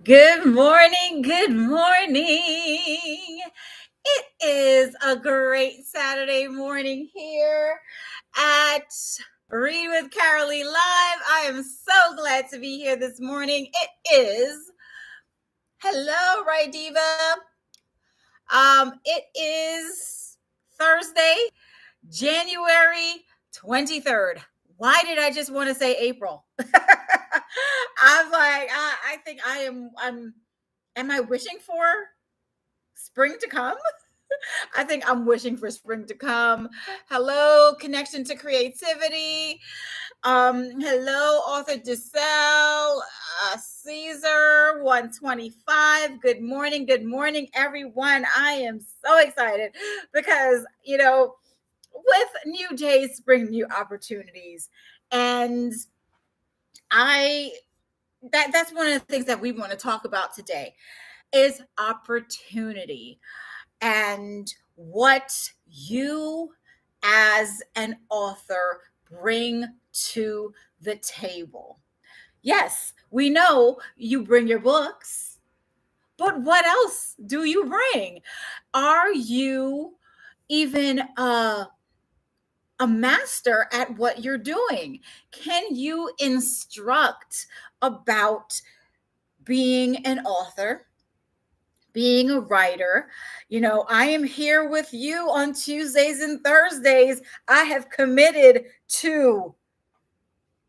Good morning. Good morning. It is a great Saturday morning here at Read with Carylee Live. I am so glad to be here this morning. Hello, Right Diva. It is Thursday, January 23rd. Why did I just want to say April? I'm like, I think am I wishing for spring to come? I think I'm wishing for spring to come. Hello, connection to creativity. Hello, author Giselle, Caesar 125. Good morning, everyone. I am so excited because, with new days bring new opportunities. And I that's one of the things that we want to talk about today is opportunity and what you as an author bring to the table. Yes, we know you bring your books, but what else do you bring? Are you even a master at what you're doing? Can you instruct about being an author, being a writer? I am here with you on Tuesdays and Thursdays. I have committed to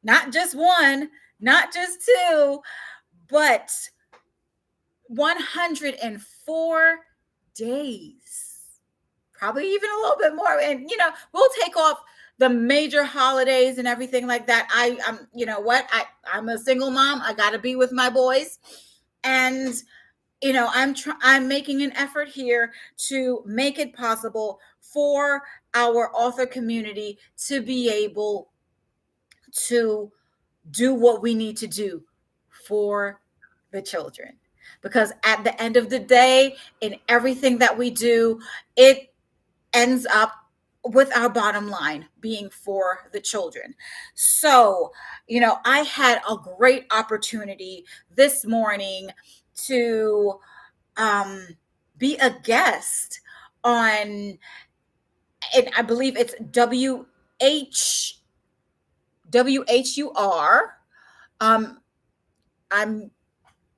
not just one, not just two, but 104 days, probably even a little bit more. And, we'll take off the major holidays and everything like that. I'm, you know what? I'm a single mom. I got to be with my boys. And I'm making an effort here to make it possible for our author community to be able to do what we need to do for the children. Because at the end of the day, in everything that we do, it ends up with our bottom line being for the children. So, I had a great opportunity this morning to be a guest on, and I believe it's WHUR. I'm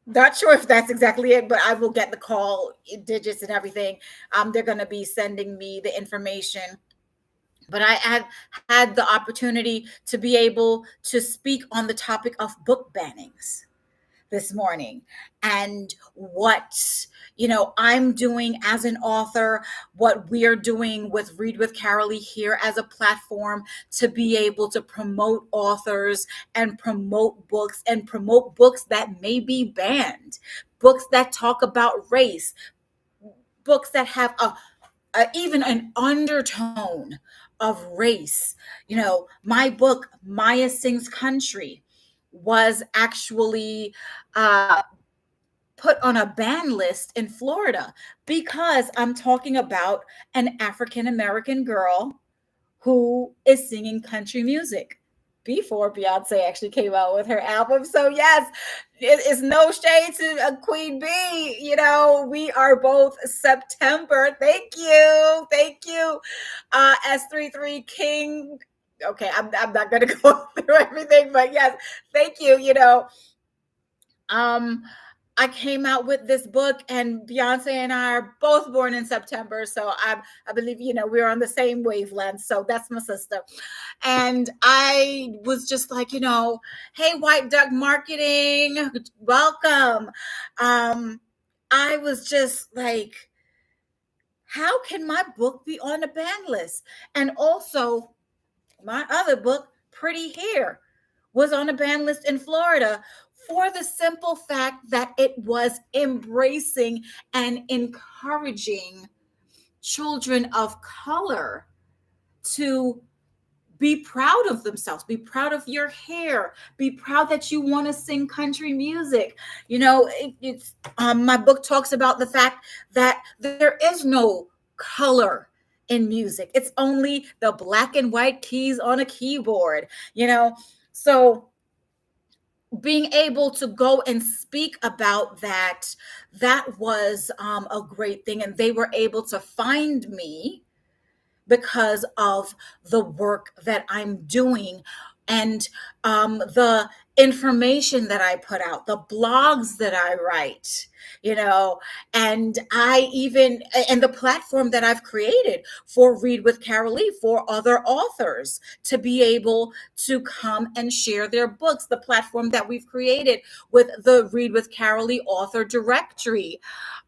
not sure if that's exactly it, but I will get the call digits and everything. They're going to be sending me the information. But I had the opportunity to be able to speak on the topic of book bannings this morning, and what I'm doing as an author, what we're doing with Read with Carylee here as a platform to be able to promote authors and promote books that may be banned, books that talk about race, books that have even an undertone of race. My book, Maya Sings Country, was actually put on a ban list in Florida because I'm talking about an African American girl who is singing country music before Beyonce actually came out with her album. So yes, it is no shade to Queen B. We are both September. Thank you. Thank you. S33 King. Okay, I'm not going to go through everything, but yes, thank you. Um, I came out with this book, and Beyonce and I are both born in September. So I believe, we're on the same wavelength. So that's my sister. And I was just like, hey, White Duck Marketing, welcome. I was just like, how can my book be on the ban list? And also, my other book, Pretty Hair, was on a ban list in Florida for the simple fact that it was embracing and encouraging children of color to be proud of themselves, be proud of your hair, be proud that you want to sing country music. It's my book talks about the fact that there is no color in music. It's only the black and white keys on a keyboard. So being able to go and speak about that, that was a great thing. And they were able to find me because of the work that I'm doing, and the information that I put out, the blogs that I write, you know, and I even, and the platform that I've created for Read with Carylee, for other authors to be able to come and share their books, the platform that we've created with the Read with Carylee author directory,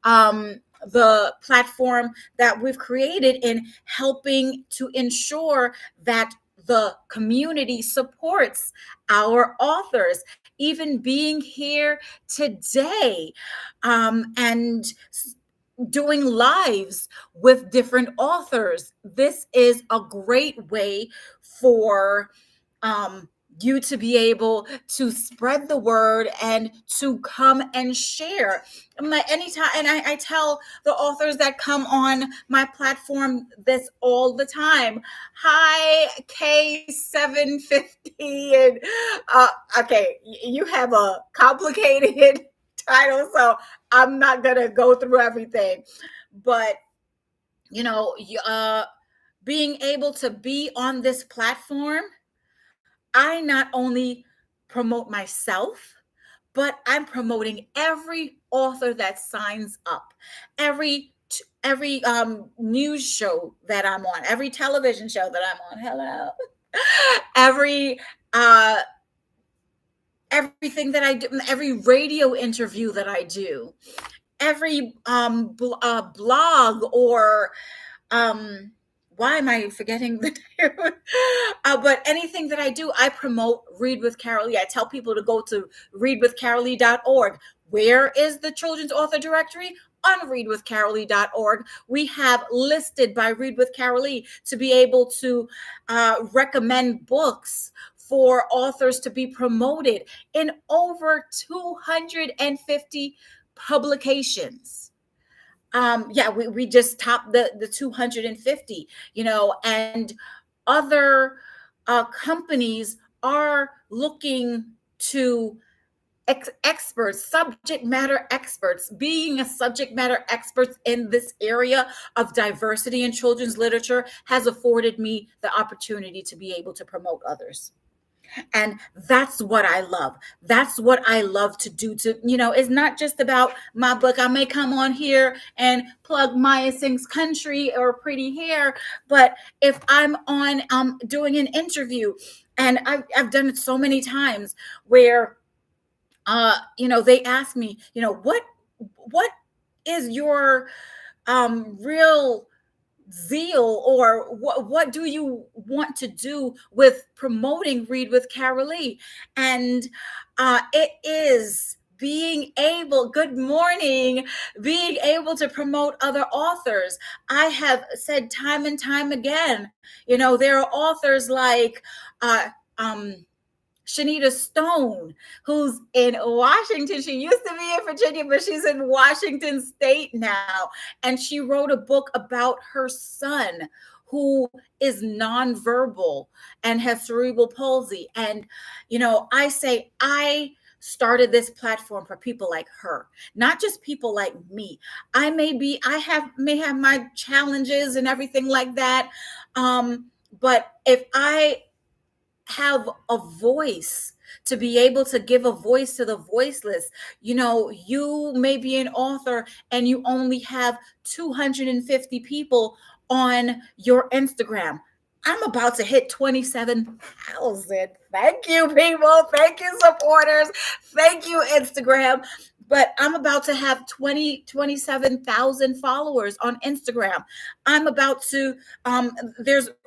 the platform that we've created in helping to ensure that the community supports our authors, even being here today, and doing lives with different authors. This is a great way for um, you to be able to spread the word and to come and share. Anytime, and I tell the authors that come on my platform this all the time. Hi, K750, and okay, you have a complicated title, so I'm not gonna go through everything, but you know, being able to be on this platform, I not only promote myself, but I'm promoting every author that signs up, every news show that I'm on, every television show that I'm on. Hello, every uh, everything that I do, every radio interview that I do, every blog, or um why am I forgetting the name? But anything that I do, I promote Read with Carylee. I tell people to go to readwithcarylee.org. Where is the children's author directory? On readwithcarylee.org. We have listed by Read with Carylee to be able to recommend books for authors to be promoted in over 250 publications. Yeah, we just topped the 250, you know, and other companies are looking to experts, subject matter experts. Being a subject matter expert in this area of diversity in children's literature has afforded me the opportunity to be able to promote others. And that's what I love. That's what I love to do. To, you know, it's not just about my book. I may come on here and plug Maya Singh's Country or Pretty Hair, but if I'm on doing an interview, and I've done it so many times where you know, they ask me, you know, what is your real zeal, or what do you want to do with promoting Read with Carylee? And it is being able, good morning, being able to promote other authors. I have said time and time again, you know, there are authors like uh, um, Shanita Stone, who's in Washington. She used to be in Virginia, but she's in Washington State now. And she wrote a book about her son who is nonverbal and has cerebral palsy. And, you know, I say, I started this platform for people like her, not just people like me. May have my challenges and everything like that. But if I have a voice, to be able to give a voice to the voiceless. You know, you may be an author and you only have 250 people on your Instagram. I'm about to hit 27,000. Thank you, people. Thank you, supporters. Thank you, Instagram. But I'm about to have 27,000 followers on Instagram. I'm about to,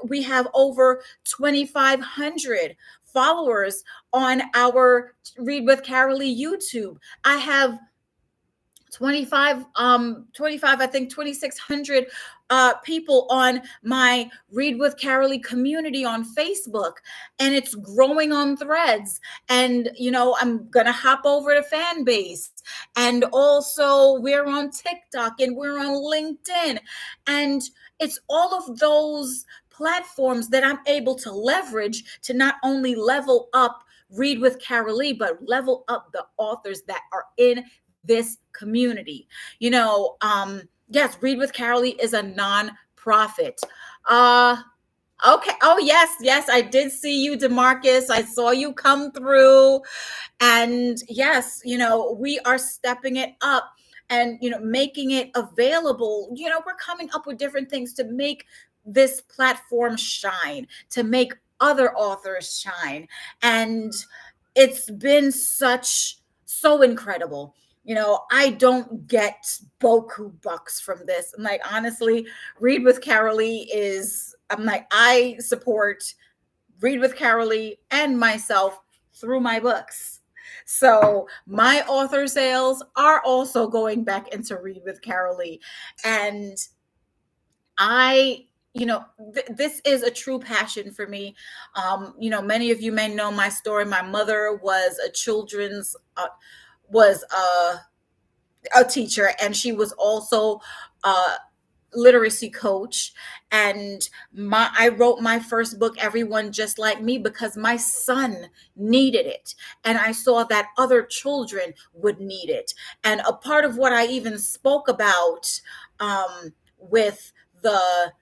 we have over 2,500 followers on our Read with Carylee YouTube. I have 25 I think 2,600 people on my Read with Carylee community on Facebook, and it's growing on Threads. And you know, I'm gonna hop over to fan base, and also we're on TikTok and we're on LinkedIn, and it's all of those platforms that I'm able to leverage to not only level up Read with Carylee, but level up the authors that are in this community. Yes, Read with Carylee is a non-profit. Uh okay. Oh yes, yes, I did see you, DeMarcus. I saw you come through. And yes, we are stepping it up and making it available. We're coming up with different things to make this platform shine, to make other authors shine. And it's been so incredible. I don't get boku bucks from this. I'm like, honestly, Read with Carolee is, I'm like, I support Read with Carolee and myself through my books. So my author sales are also going back into Read with Carolee. And I, this is a true passion for me. Many of you may know my story. My mother was a children's, was a teacher, and she was also literacy coach. And I wrote my first book, Everyone Just Like Me, because my son needed it, and I saw that other children would need it. And a part of what I even spoke about with the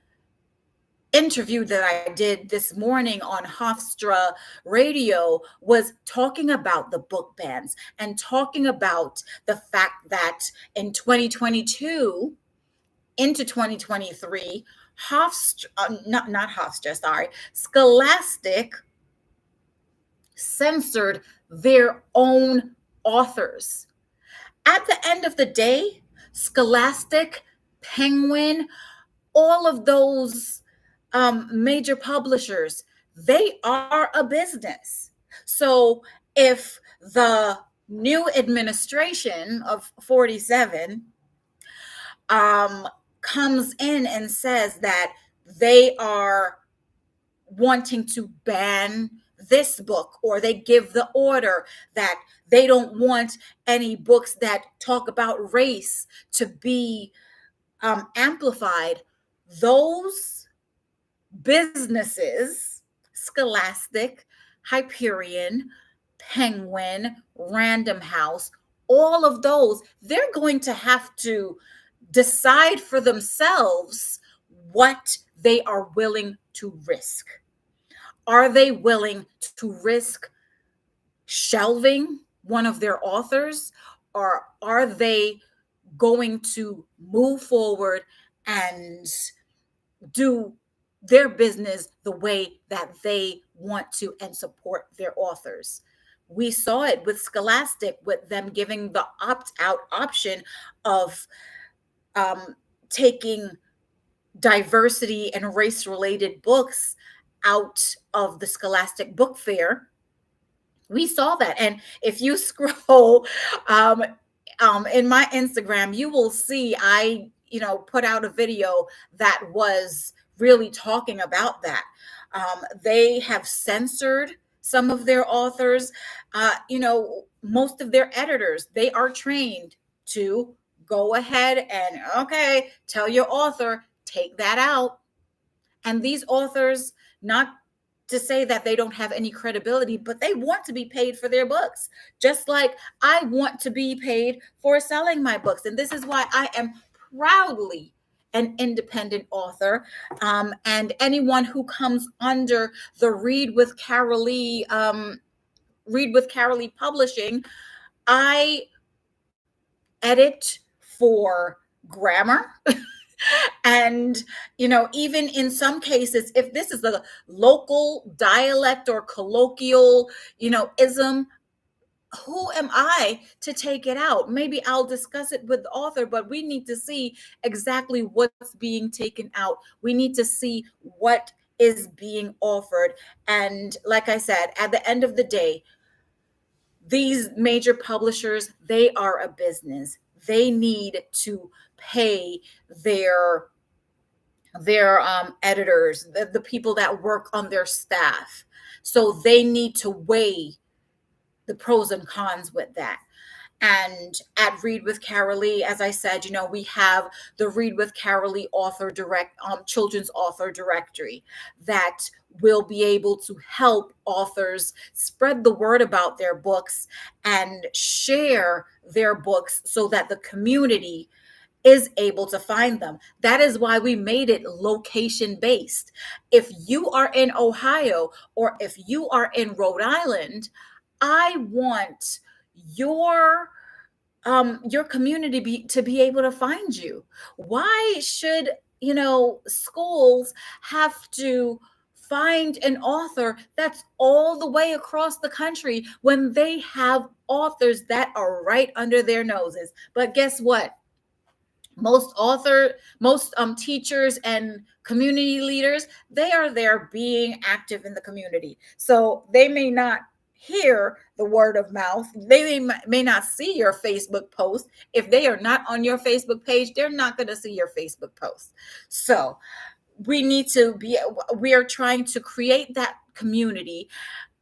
interview that I did this morning on Hofstra Radio was talking about the book bans and talking about the fact that in 2022 into 2023, not Hofstra, sorry, Scholastic censored their own authors. At the end of the day, Scholastic, Penguin, all of those major publishers, they are a business. So if the new administration of 47 comes in and says that they are wanting to ban this book, or they give the order that they don't want any books that talk about race to be amplified, those businesses, Scholastic, Hyperion, Penguin, Random House, all of those, they're going to have to decide for themselves what they are willing to risk. Are they willing to risk shelving one of their authors, or are they going to move forward and do their business the way that they want to and support their authors? We saw it with Scholastic, with them giving the opt-out option of taking diversity and race-related books out of the Scholastic Book Fair. We saw that. And if you scroll in my Instagram, you will see I put out a video that was really talking about that. They have censored some of their authors. Most of their editors, they are trained to go ahead and, okay, tell your author, take that out. And these authors, not to say that they don't have any credibility, but they want to be paid for their books, just like I want to be paid for selling my books. And this is why I am proudly an independent author. And anyone who comes under the Read with Carylee Publishing, I edit for grammar. And, even in some cases, if this is a local dialect or colloquial, ism, who am I to take it out? Maybe I'll discuss it with the author, but we need to see exactly what's being taken out. We need to see what is being offered. And like I said, at the end of the day, these major publishers, they are a business. They need to pay their editors, the people that work on their staff. So they need to weigh the pros and cons with that. And at Read with Carylee, as I said, we have the Read with Carylee children's author directory that will be able to help authors spread the word about their books and share their books so that the community is able to find them. That is why we made it location based. If you are in Ohio or if you are in Rhode Island, I want your your community to be able to find you. Why should schools have to find an author that's all the way across the country when they have authors that are right under their noses? But guess what? Most teachers and community leaders, they are there being active in the community, so they may not hear the word of mouth. They may not see your Facebook post. If they are not on your Facebook page, they're not going to see your Facebook post. So we are trying to create that community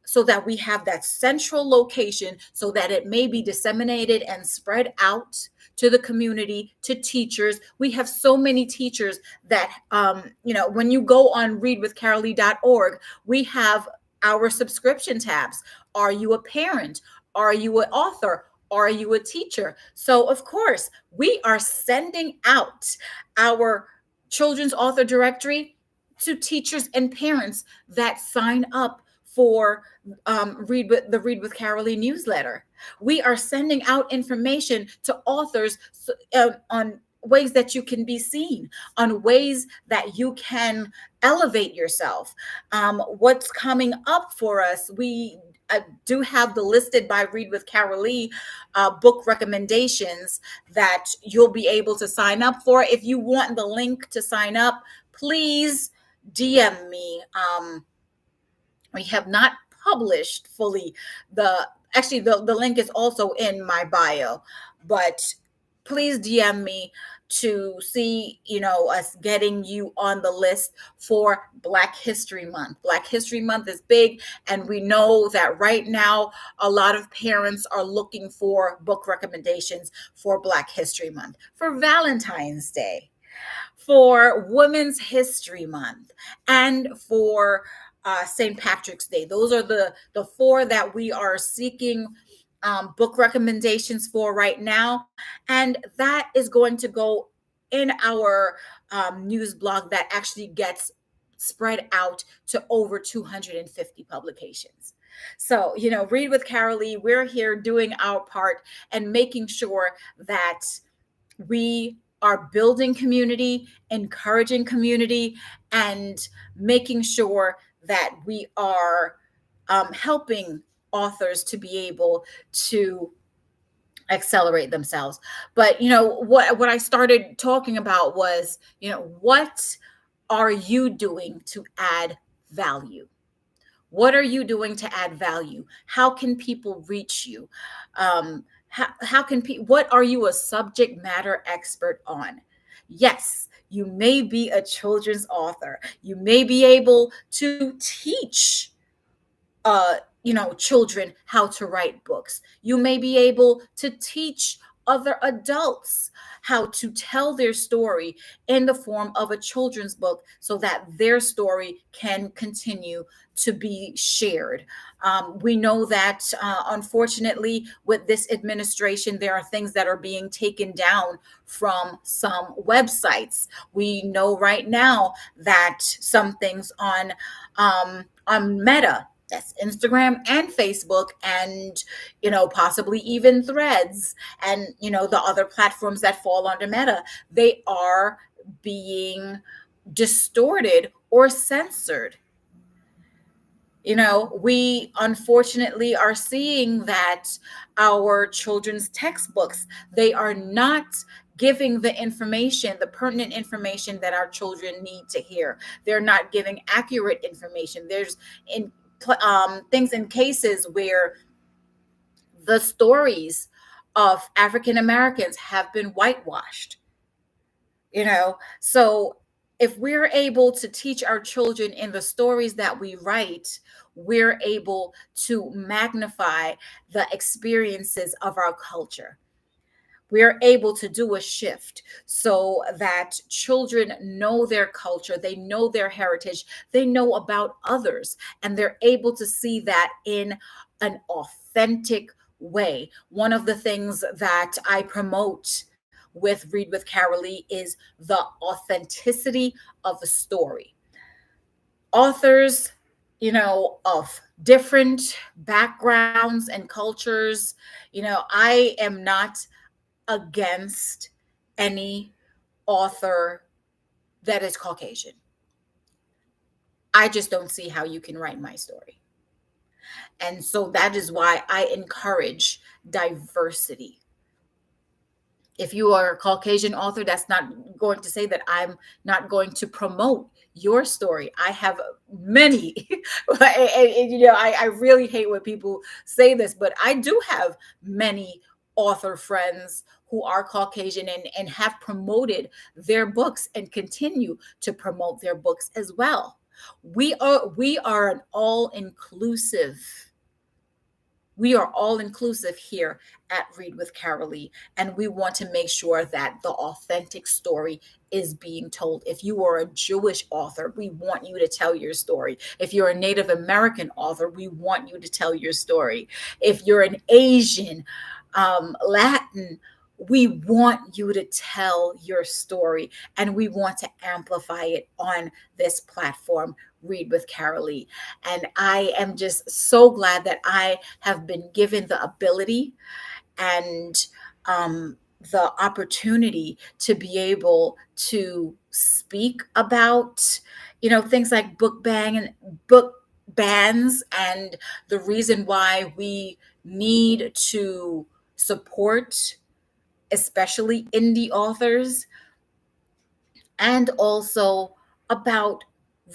so that we have that central location so that it may be disseminated and spread out to the community, to teachers. We have so many teachers that, when you go on readwithcarolee.org, we have our subscription tabs. Are you a parent? Are you an author? Are you a teacher? So, of course, we are sending out our children's author directory to teachers and parents that sign up for Read with Carolee newsletter. We are sending out information to authors on ways that you can be seen, on ways that you can elevate yourself. What's coming up for us? We do have the listed by Read with Carolee book recommendations that you'll be able to sign up for. If you want the link to sign up, please DM me. We have not published fully the link is also in my bio, but please DM me to see us getting you on the list for Black History Month. Black History Month is big, and we know that right now a lot of parents are looking for book recommendations for Black History Month, for Valentine's Day, for Women's History Month, and for St. Patrick's Day. Those are the four that we are seeking book recommendations for right now. And that is going to go in our news blog that actually gets spread out to over 250 publications. So, Read with Carolee, we're here doing our part and making sure that we are building community, encouraging community, and making sure that we are helping authors to be able to accelerate themselves. But what I started talking about was, what are you doing to add value? What are you doing to add value? How can people reach you? How can people, what are you a subject matter expert on? Yes, you may be a children's author. You may be able to teach children how to write books. You may be able to teach other adults how to tell their story in the form of a children's book so that their story can continue to be shared. We know that, unfortunately, with this administration, there are things that are being taken down from some websites. We know right now that some things on Meta, that's Instagram and Facebook, and possibly even Threads, and the other platforms that fall under Meta, they are being distorted or censored. We unfortunately are seeing that our children's textbooks, they are not giving the pertinent information that our children need to hear. They're not giving accurate information. There's things in cases where the stories of African Americans have been whitewashed. So If we're able to teach our children in the stories that we write, we're able to magnify the experiences of our culture. We're able to do a shift so that children know their culture, they know their heritage, they know about others, and they're able to see that in an authentic way. One of the things that I promote with Read with Carylee is the authenticity of a story. Authors, of different backgrounds and cultures, I am not against any author that is Caucasian. I just don't see how you can write my story. And so that is why I encourage diversity. If you are a Caucasian author, that's not going to say that I'm not going to promote your story. I have many, and, I really hate when people say this, but I do have many author friends who are Caucasian and have promoted their books and continue to promote their books as well. We are an all inclusive we are all inclusive here at Read with Carylee, and we want to make sure that the authentic story is being told. If you are a Jewish author, we want you to tell your story. If you're a Native American author, we want you to tell your story. If you're an Asian, Latin, we want you to tell your story, and we want to amplify it on this platform, Read with Carylee. And I am just so glad that I have been given the ability and the opportunity to be able to speak about, things like book bans, and the reason why we need to support especially indie authors, and also about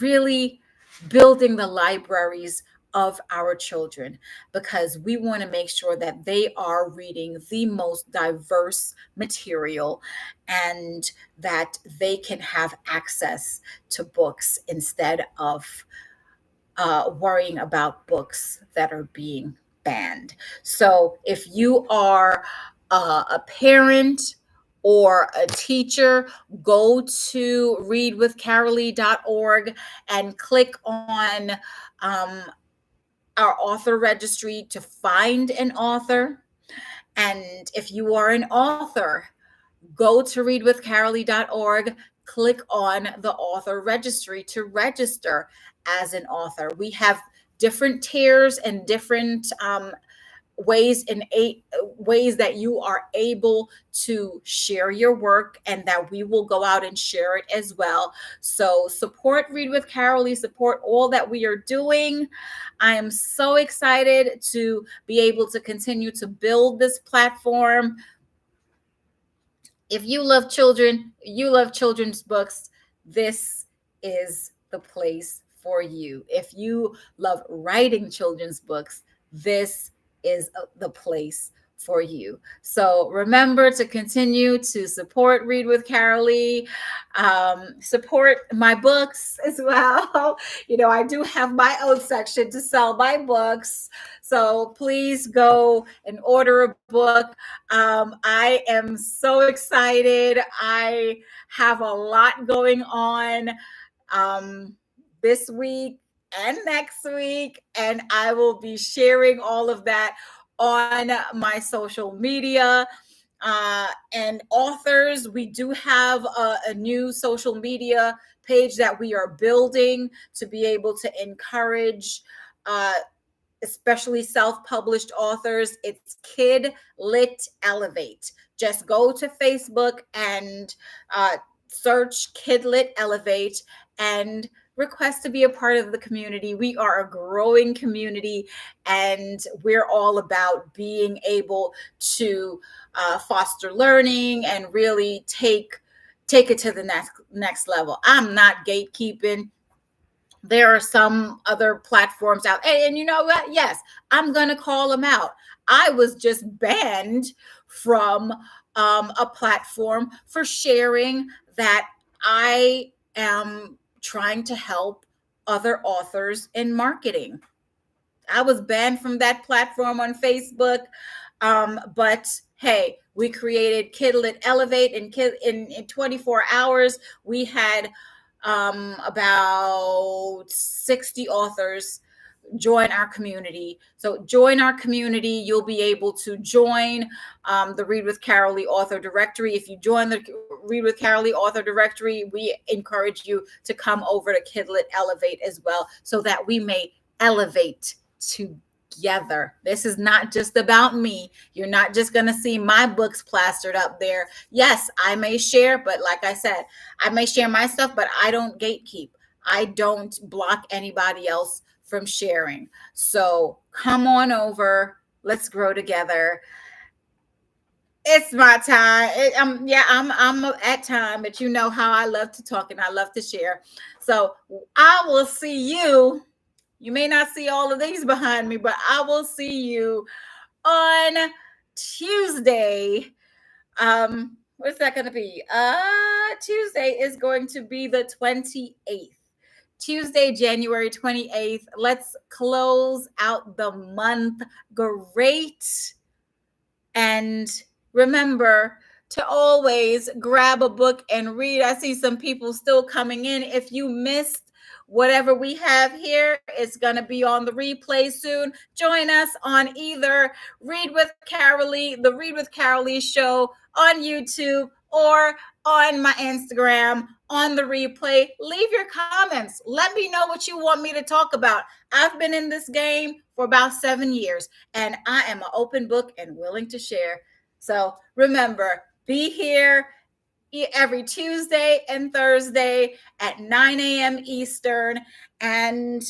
really building the libraries of our children, because we want to make sure that they are reading the most diverse material and that they can have access to books instead of worrying about books that are being banned. So if you are a parent or a teacher, go to readwithcarolee.org and click on our author registry to find an author. And if you are an author, go to readwithcarolee.org, click on the author registry to register as an author. We have different tiers and different ways that you are able to share your work, and that we will go out and share it as well. So support Read with Carylee, support all that we are doing. I am so excited to be able to continue to build this platform. If you love children, you love children's books, this is the place for you. If you love writing children's books, this is the place for you. So remember to continue to support Read with Carylee, support my books as well. I do have my own section to sell my books. So please go and order a book. I am so excited. I have a lot going on this week and next week, and I will be sharing all of that on my social media. And authors, we do have a new social media page that we are building to be able to encourage especially self-published authors. It's Kid Lit Elevate. Just go to Facebook and search Kid Lit Elevate and request to be a part of the community. We are a growing community, and we're all about being able to foster learning and really take it to the next level. I'm not gatekeeping. There are some other platforms out, and you know what? Yes, I'm gonna call them out. I was just banned from a platform for sharing that I am trying to help other authors in marketing. I was banned from that platform on Facebook. But hey, we created Kidlit Elevate in 24 hours. We had about 60 authors join our community. So join our community. You'll be able to join the Read with Carylee author directory. If you join the Read with Carylee author directory, we encourage you to come over to Kidlit Elevate as well, so that we may elevate together. This is not just about me. You're not just going to see my books plastered up there. Yes, I may share, but like I said, I may share my stuff, but I don't gatekeep. I don't block anybody else from sharing. So come on over. Let's grow together. It's my time. I'm at time, but you know how I love to talk and I love to share. So I will see you. You may not see all of these behind me, but I will see you on Tuesday. What's that going to be? Tuesday is going to be the 28th. Tuesday, January 28th. Let's close out the month great. And remember to always grab a book and read. I see some people still coming in. If you missed whatever we have here, it's going to be on the replay soon. Join us on either Read with Carylee, the Read with Carylee show on YouTube, or on my Instagram on the replay. Leave your comments. Let me know what you want me to talk about. I've been in this game for about 7 years, and I am an open book and willing to share. So remember, be here every Tuesday and Thursday at 9 a.m. Eastern, and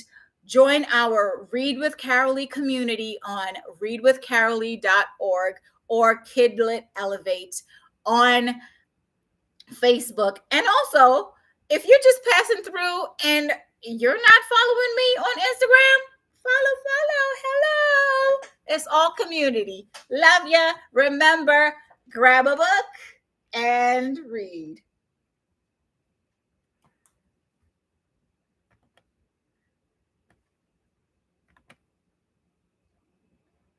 join our Read with Carylee community on readwithcarylee.org or Kidlit Elevate on Facebook. And also, if you're just passing through and you're not following me on Instagram, follow. Hello. It's all community. Love ya. Remember, grab a book and read.